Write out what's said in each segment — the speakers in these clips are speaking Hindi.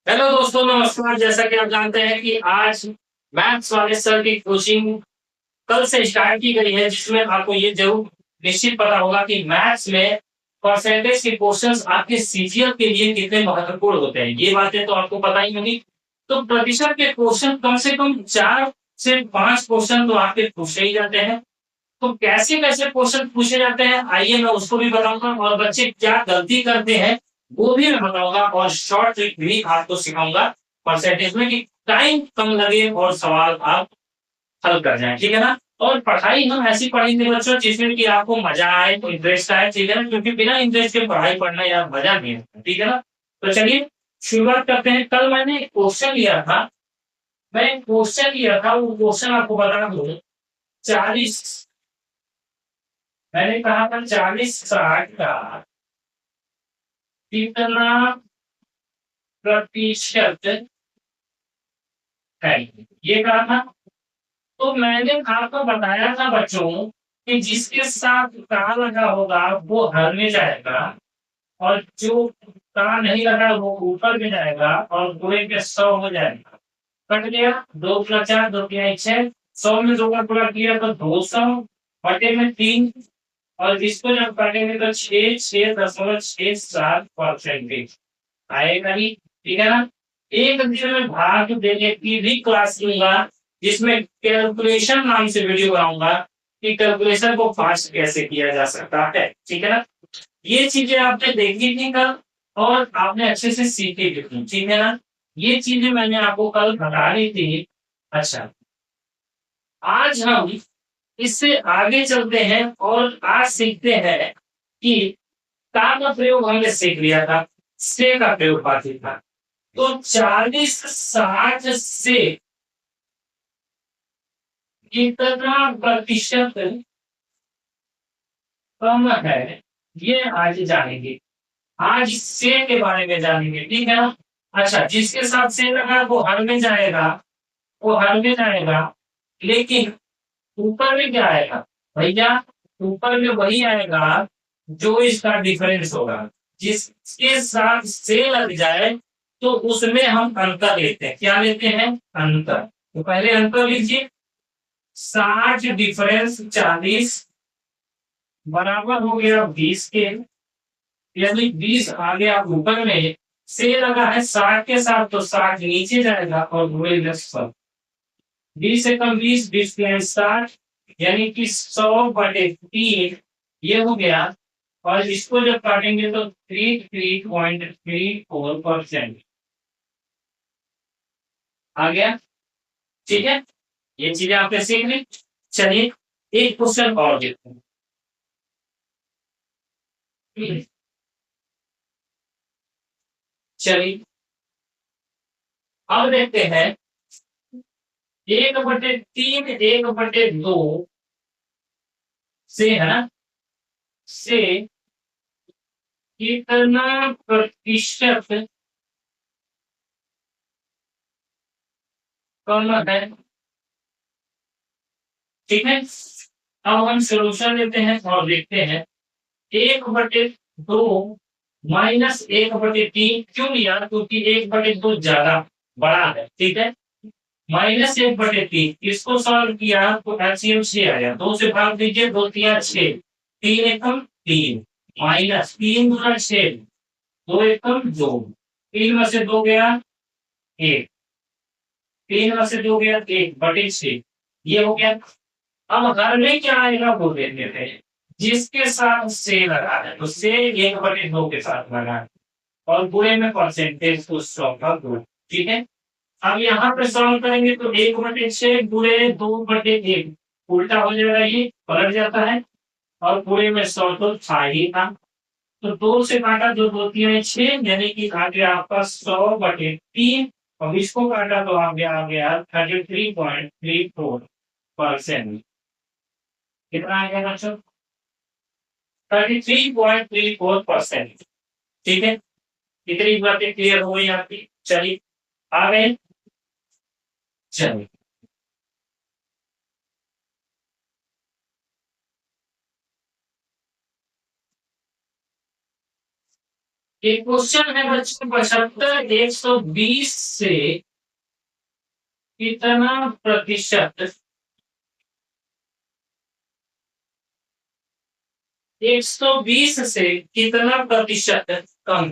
हेलो दोस्तों, नमस्कार। जैसा कि आप जानते हैं कि आज मैथ्स वाले सर की कोचिंग कल से स्टार्ट की गई है, जिसमें आपको ये ज़रूर निश्चित पता होगा कि मैथ्स में परसेंटेज के क्वेश्चंस आपके सीजीएल के लिए कितने महत्वपूर्ण होते हैं। ये बातें तो आपको पता ही होंगी। तो प्रतिशत के क्वेश्चन कम से कम 4 से 5 क्वेश्चन तो आपके पूछे ही जाते हैं। तो कैसे-कैसे क्वेश्चन पूछे जाते हैं, आइए मैं उसको भी बताऊँगा और बच्चे क्या गलती करते हैं, वो भी मैं बताऊँगा और शॉर्ट ट्रिक भी आपको सिखाऊँगा परसेंटेज में कि टाइम कम लगे और सवाल आप हल कर जाएँ, ठीक है ना? और पढ़ाई हम ऐसी पढ़ेंगे बच्चों जिसमें कि आपको मज़ा आए, इंटरेस्ट आए, ठीक है ना? क्योंकि बिना इंटरेस्ट के पढ़ाई पढ़ना यार मज़ा नहीं आता, ठीक है ना? तो चलिए शुरुआत करते हैं। कल मैंने एक क्वेश्चन लिया था, वो क्वेश्चन आपको बता दूँ 40 मैंने कहा था 40-60 का कितना प्रतिशत है, ये कहा था। तो मैंने आपको बताया था बच्चों कि जिसके साथ का लगा होगा वो हर में जाएगा और जो का नहीं लगा वो ऊपर में जाएगा और पूरे के 100 हो जाएगा। कट गया 2 + 4 2 तिया 6 100 में 2 का गुणा किया तो 200 बटे में 3 और इसको जब काटेंगे तो 6.67% आएगा ही, ठीक है ना? एक दिन में भाग देने की भी क्लास लूंगा, जिसमें कैलकुलेशन नाम से वीडियो बनाऊंगा कि कैलकुलेशन को फास्ट कैसे किया जा सकता है, ठीक है ना? ये चीजें आपने देखी थी कल और आपने अच्छे से सीखी भी थी, ठीक है ना? ये चीजें मैंने आपको कल बता रही थी। अच्छा, आज हम इससे आगे चलते हैं और आज सीखते हैं कि का प्रयोग हमने सीख लिया था, से का प्रयोग बाकी था। तो 40-60 से कितना प्रतिशत कम है, ये आज जानेंगे। आज से के बारे में जानेंगे, ठीक है ना? अच्छा, जिसके साथ से लगा वो हर में जाएगा, वो हर में जाएगा, लेकिन ऊपर में क्या आएगा भैया? ऊपर में वही आएगा जो इसका डिफरेंस होगा। जिसके साथ से लग जाए तो उसमें हम अंतर लेते हैं। क्या लेते हैं? अंतर। तो पहले अंतर लीजिए। 60 डिफरेंस 40 बराबर हो गया 20 के, यानी 20 आ गया ऊपर में, से लगा है 60 के साथ तो 60 नीचे जाएगा और गुणे 10 20 से कम 20 20 के 60 यानी कि 100/3 ये हो गया। और इसको जब काटेंगे तो 3.34% आ गया, ठीक है? ये चीजें आपने सीख ली। चलिए एक क्वेश्चन और देखते हैं। चलिए अब देखते हैं 1/3 1/2 से, है ना, से कितना प्रतिशत कम है, ठीक है? अब हम सोल्यूशन लेते हैं और देखते हैं 1/2 -1/3 क्यों लिया? क्योंकि 1/2 ज्यादा बड़ा है, ठीक है? -1/3 इसको सॉल्व किया तो एलसीएम 6 आया। 2 से भाग दीजिए, 2 तिया 6 3 एकम 3 माइनस 3 गुना 6 2 एकम 2 3 में से 2 गया 1 3 में से 2 गया 1/6 ये हो गया। अब हर में क्या आएगा वो देख लेते हैं। जिसके साथ से लगा है तो से 1/2 के साथ लगा है और पूरे में परसेंटेज को 100 का गुण, ठीक है? अब यहाँ पे सॉल्व करेंगे तो 1/6 गुणे 2/1 उल्टा हो जाएगा, ये पलट जाता है और पूरे में 100 तो था ही था। तो 2 से काटा जो 2 तिया 6 यानी कि आ गया आपका 100/3 और इसको काटा तो आ गया 33.34%। कितना आ गया बच्चों? 33.34%, ठीक है? इतनी बातें क्लियर हो गई आपकी। चलिए आ गए। चलिए एक क्वेश्चन है बच्चों, 75 120 से कितना प्रतिशत 120 से कितना प्रतिशत कम।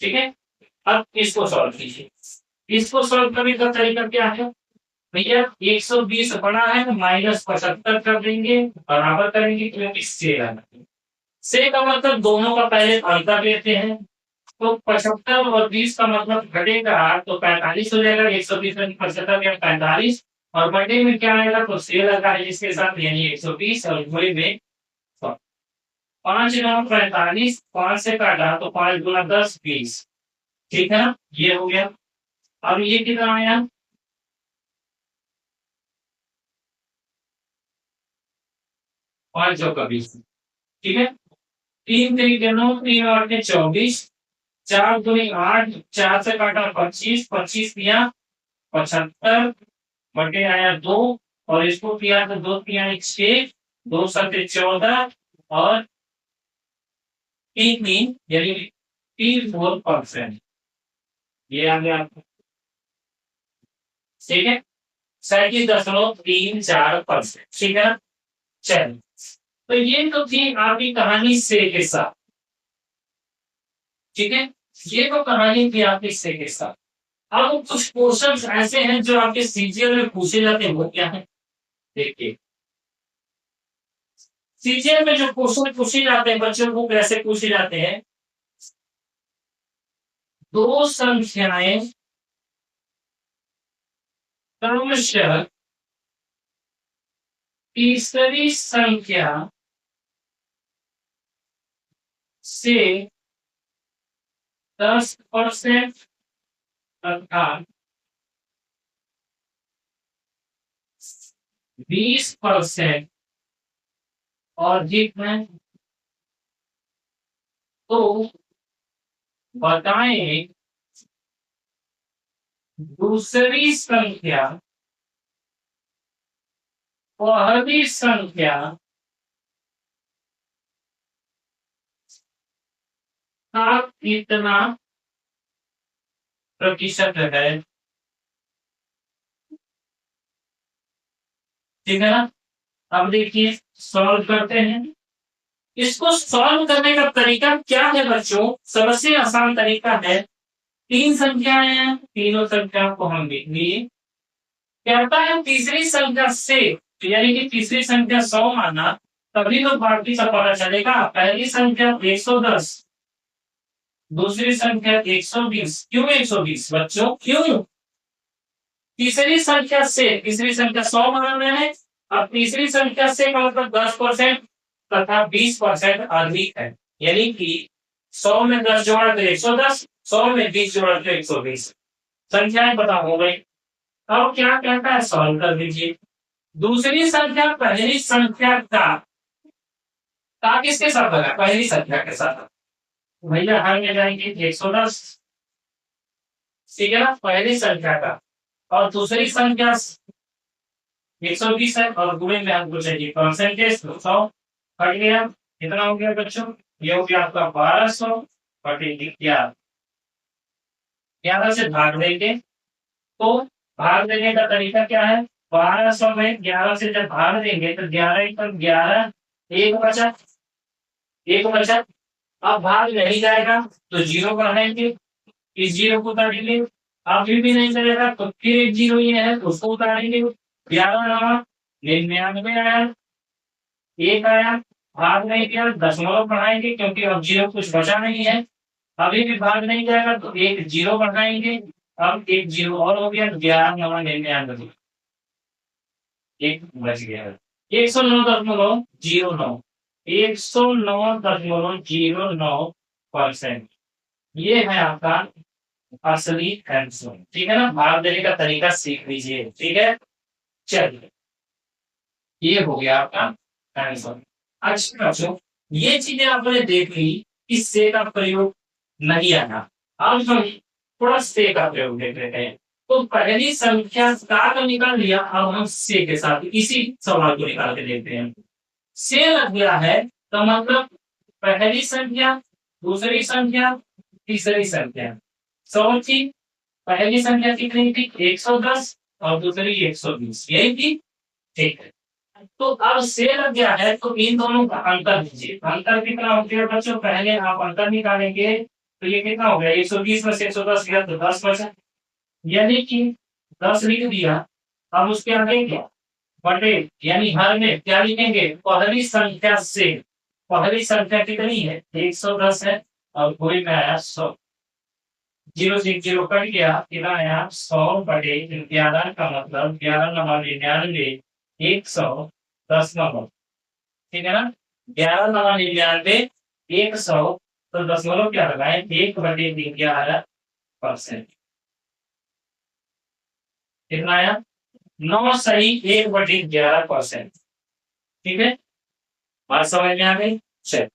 ठीक है, अब इसको सॉल्व कीजिए। इसको सॉल्व करने का तरीका क्या है भैया, 120 बड़ा है माइनस 75 कर देंगे, बराबर करेंगे क्योंकि से का मतलब दोनों का पहले अंतर लेते हैं। तो 75 और 20 का मतलब घटेगा तो 45 हो जाएगा। 120 में 75 या 45 और बटे में क्या आएगा तो से लगा है जिसके साथ, यानी 120 और गुणे में 5 गुना 45, 5 से काटा तो 5 गुना 10 20। ठीक है ना, ये हो गया। अब ये कितना आया, 5 का 20। ठीक है, 3 3 9 3 8 के 24, 4 दूनी 8, 4 से काटा 25, 25 किया 75 बटे आया 2 और इसको किया तो 2 किया 6, 2 सत्ते 14 और 3 3 यानी 4%। ये आ गया आपको। ठीक है, 37.34%। ठीक है, चलिए। तो ये तो थी आपकी कहानी से के साथ। ठीक है, ये तो कहानी थी आपकी से के साथ। अब कुछ क्वेश्चंस ऐसे हैं जो आपके सीजीएल में पूछे जाते हैं, वो क्या है देखिए। सीजीएल में जो क्वेश्चन पूछे जाते हैं बच्चों को कैसे पूछे जाते हैं, दो संख्याएं क्रमशः तीसरी संख्या से 10% अर्थात 20% अधिक है तो बताएं दूसरी संख्या पहली संख्या का कितना प्रतिशत है। ठीक है ना, अब देखिए सॉल्व करते हैं। इसको सॉल्व करने का तरीका क्या है बच्चों, सबसे आसान तरीका है, तीन संख्याएं हैं, तीनों संख्याओं को हम लिख लिए। कहता है तीसरी संख्या से, यानी कि तीसरी संख्या 100 माना, तभी तो बाकी का पता चलेगा। पहली संख्या 110, दूसरी संख्या 120। क्यों 120 बच्चों, क्यों? तीसरी संख्या से, तीसरी संख्या 100 माना मैंने, अब तीसरी संख्या से का मतलब 10% तथा 20% अधिक है, यानी कि 100 में 10 जोड़ा तो 110, 100 में 20 जोड़ा तो 120। संख्याएं पता हो गई। अब क्या कहता है, सॉल्व कर दीजिए। दूसरी संख्या पहली संख्या का किसके साथ होगा, पहली संख्या के साथ। भैया हम ले जाएंगे 110। ठीक है ना, पहली संख्या का, और दूसरी संख्या 120 है और गुणे में हमको चाहिए परसेंटेज, तो 100 कट गया। कितना हो गया बच्चों, ये हो गया आपका 1200 बटे 11। 11 से भाग देंगे तो भाग देने का तरीका क्या है, 1200 में 11 से जब भाग देंगे तो 11 पर 11, एक बचा, एक बचा। अब भाग नहीं जाएगा तो जीरो बढ़ाएंगे, इस जीरो को उतारेंगे। अभी भी नहीं चलेगा तो फिर एक जीरो ये है उसको उतारेंगे। 11 नवा 99 आया, एक आया, भाग नहीं किया, दशमलव बढ़ाएंगे क्योंकि अब जीरो कुछ बचा नहीं है। अभी भी भाग नहीं जाएगा तो एक जीरो बढ़ाएंगे, अब एक जीरो और हो गया, 11 नवा 99, एक बच गया। 109.09, 109.09%। ये है आपका असली आंसर। ठीक है ना, भाग देने का तरीका सीख लीजिए। ठीक है, चलिए ये हो गया आपका आंसर। अच्छा बच्चों, ये चीजें आपने देख ली, इस से का प्रयोग नहीं आना। अब हम थोड़ा से का प्रयोग देख लेते हैं। तो पहली संख्या का तो निकाल लिया, अब हम से के साथ इसी सवाल को निकाल के देखते हैं। से लग गया है तो मतलब पहली संख्या, दूसरी संख्या, तीसरी संख्या। 100 थी, पहली संख्या कितनी थी 110 और दूसरी 120, यही थी। ठीक है, तो अब से लग गया है तो इन दोनों का अंतर लीजिए। अंतर कितना हो गया बच्चों, पहले आप अंतर निकालेंगे तो ये कितना हो गया 120 में से 110 गया तो 10 बचा, यानी कि 10 लिख दिया। अब उसके आगे क्या, बटे, यानी हर में क्या लिखेंगे, पहली संख्या से। पहली संख्या कितनी है 110 है और कोई में आया 100, 0 से 0 कट गया, कितना आया 100 बटे 11 का मतलब 11 नंबर 99, 110 नंबर, ठीक है ना। 11 नंबर 99, 100, तो दशमलव क्या लगाए 1/11%। कितना आया 9 सही 1/11%। ठीक है, बात समझ में आ गई। चल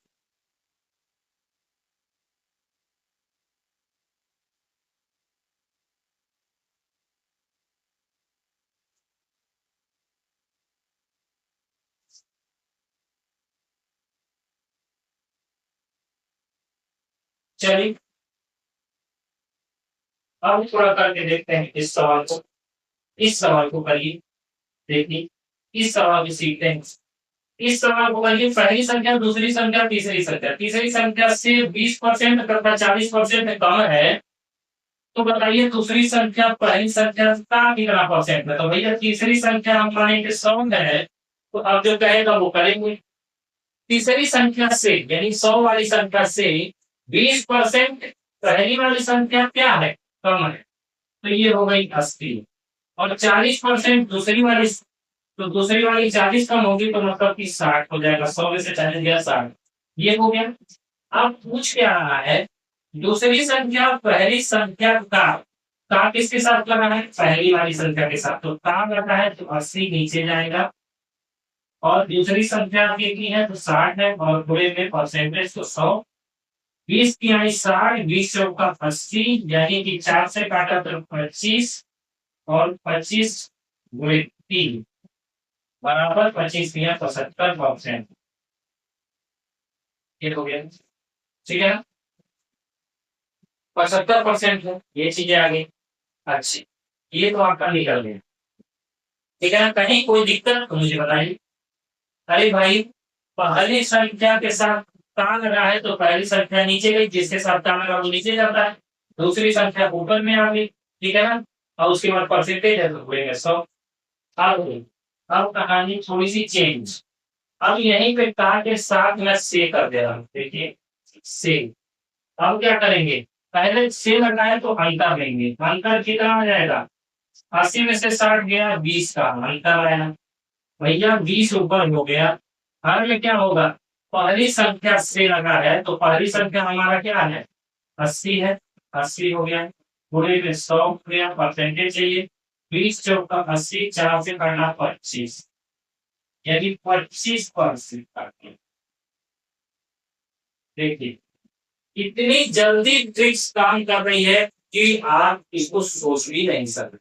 चलिए अब थोड़ा करके देखते हैं इस सवाल को। इस सवाल को करिए, देखिए इस सवाल को सीखते हैं। इस सवाल को करिए, पहली संख्या, दूसरी संख्या, तीसरी संख्या। तीसरी संख्या से 20% तथा 40% कम है, तो बताइए दूसरी संख्या पहली संख्या का कितना परसेंट है। तो भैया तीसरी संख्या हम मानेंगे 100 है, तो अब जो कहेगा वो करेंगे। तीसरी संख्या से यानी 100 वाली संख्या से 20% पहली वाली संख्या क्या है, कम है, तो ये हो गई 80। और 40% दूसरी वाली, तो दूसरी वाली 40 कम होगी तो मतलब कि 60 हो जाएगा। 100 में से 40 गया 60, ये हो गया। अब पूछ क्या रहा है, दूसरी संख्या पहली संख्या का किसके साथ लगा है, पहली वाली संख्या के साथ, तो का लगा है तो 80 नीचे जाएगा। और दूसरी संख्या कितनी है तो 60 है, और पूरे में परसेंटेज तो 100। 20 तिहाई 60, 20 चौका 80, यानी कि 4 से काटा तो 25, और 25 गुणे 3 बराबर 25 या 75%। ये हो गया, ठीक है ना, 75% है, ये चीजें आ गई। अच्छी, ये तो आपका निकल गया, ठीक है ना। कहीं कोई दिक्कत तो मुझे बताइए। अरे भाई, पहली संख्या के साथ तान लगा है तो पहली संख्या नीचे गई, जिसके साथ तान लगा वो नीचे जाता है। दूसरी संख्या ऊपर में आ गई, ठीक है ना। और उसके बाद परसेंटेज है तो बोलेंगे 100। अब कहानी थोड़ी सी चेंज। अब यहीं पे का के साथ मैं से कर दे रहा हूँ, देखिए से। अब क्या करेंगे, पहले से लगाए तो अंतर लेंगे। अंतर कितना आ जाएगा, 80 में से 60 गया, 20 का अंतर आया। भैया 20 ऊपर हो गया, हर में क्या होगा, पहली संख्या से लगा है तो पहली संख्या हमारा क्या है 80 है, 80 हो गया। पूरे में 100 हो गया, परसेंटेज चाहिए। 20 चौका 80, 4 से करना 25, यानी 25%। देखिए इतनी जल्दी ट्रिक्स काम कर रही है कि आप इसको सोच भी नहीं सकते।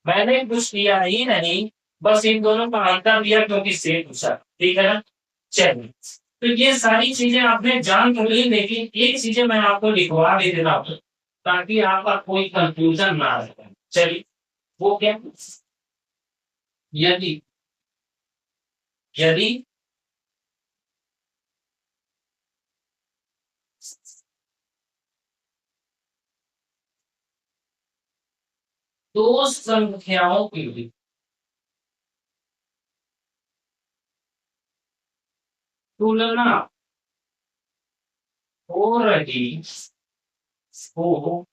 मैंने कुछ किया ही नहीं, बस इन दोनों का अंतर दिया क्योंकि से पूछा, ठीक है ना। चलिए, तो ये सारी चीजें आपने जान तो ली, लेकिन एक चीजें मैं आपको लिखवा भी देता हूँ ताकि आपका कोई कंफ्यूजन ना रहे। चलिए, वो क्या, यदि यदि दो संख्याओं की तुलना हो रही हो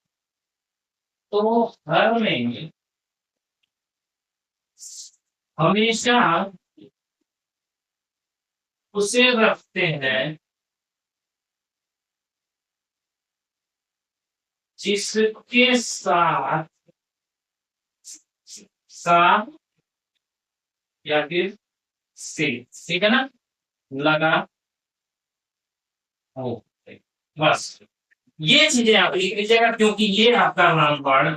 तो हर में हमेशा उसे रखते हैं जिसके साथ सा या फिर से, ठीक है ना, लगा हो। बस ये चीजें आप लिख लीजिएगा क्योंकि ये आपका नाम वर्ड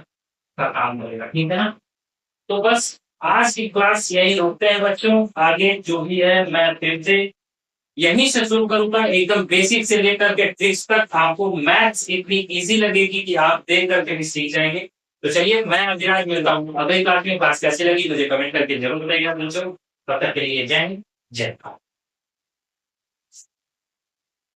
का काम करेगा, ठीक है ना। तो बस आज की क्लास यही रोकते हैं बच्चों, आगे जो भी है मैं फिर से यहीं से शुरू करूंगा, एकदम बेसिक से लेकर के ट्रिक्स तक। आपको मैथ्स इतनी इजी लगेगी कि आप देख करके भी सीख जाएंगे। तो चलिए, मैं अभिराज मिलता हूँ अगली क्लास में। क्लास कैसी लगी मुझे कमेंट करके जरूर बताइएगा दोस्तों। तब तक के लिए जय हिंद, जय भारत।